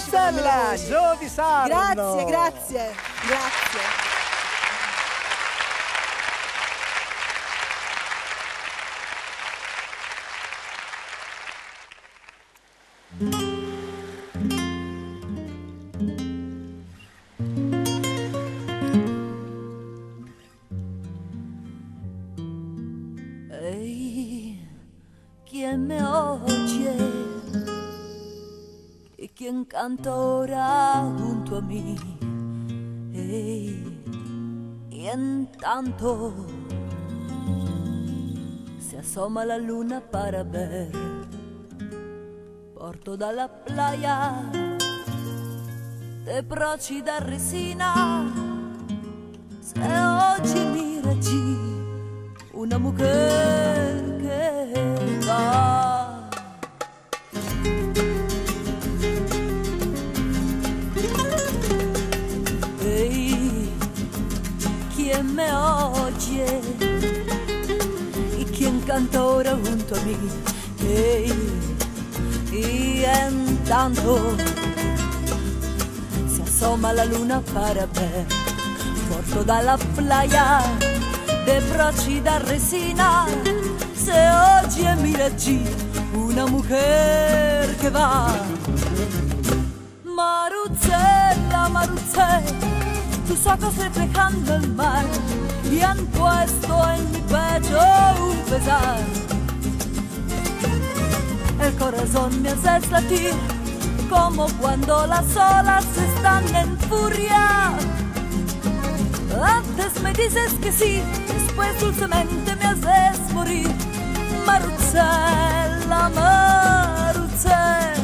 Maruzzella, Gio di Sarno. Grazie, grazie, grazie. Ehi, ¿quién me oye? ¿Y quién canta ahora junto a mí? Ehi, y en tanto se asoma la luna para ver. Porto dalla playa de broci da resina. Se oggi mira allí una mujer que va. Hey, ¿quién me oye? ¿Y quién canta ahora junto a mí? Hey, y en tanto se asoma la luna para ver. Porto dalla playa de broci da resina. Se oye, mira allí una mujer que va. Maruzzella, Maruzzella, tus ojos reflejando el mar y han puesto en mi pecho un pesar. El corazón me hace latir como cuando las olas están en furia. Antes me dices que sí, después dulcemente me haces morir. Maruzzella, Maruzzella.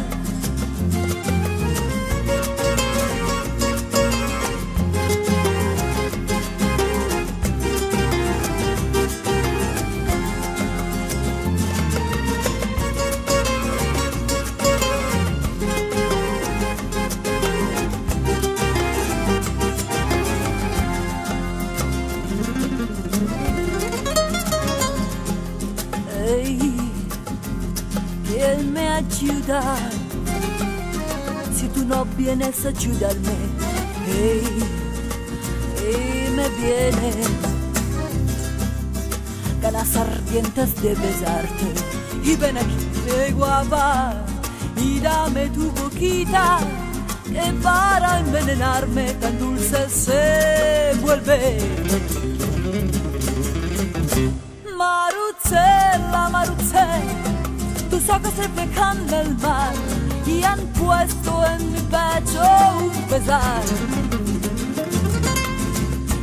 ¿Quién me ayuda? Si tú no vienes a ayudarme, y me vienen ganas ardientes de besarte. Y ven aquí, guapa, y dame tu boquita, que para envenenarme tan dulce se vuelve. Maruzzella, Maruzzella, tus ojos reflejan el mar y han puesto en mi pecho un pesar.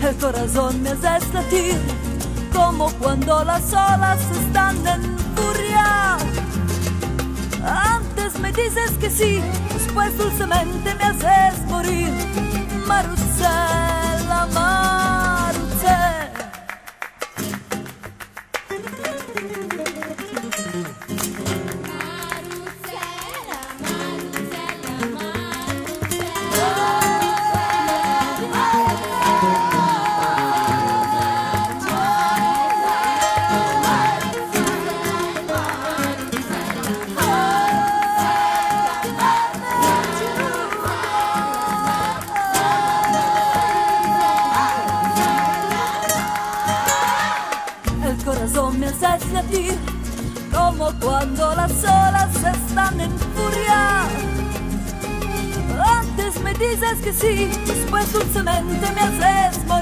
El corazón me hace latir como cuando las olas están en furia. Antes me dices que sí, después dulcemente me haces morir. Maruzzella, Maruzzella. Me haces latir como cuando las olas están en furia. Antes me dices que sí, después dulcemente me haces morir.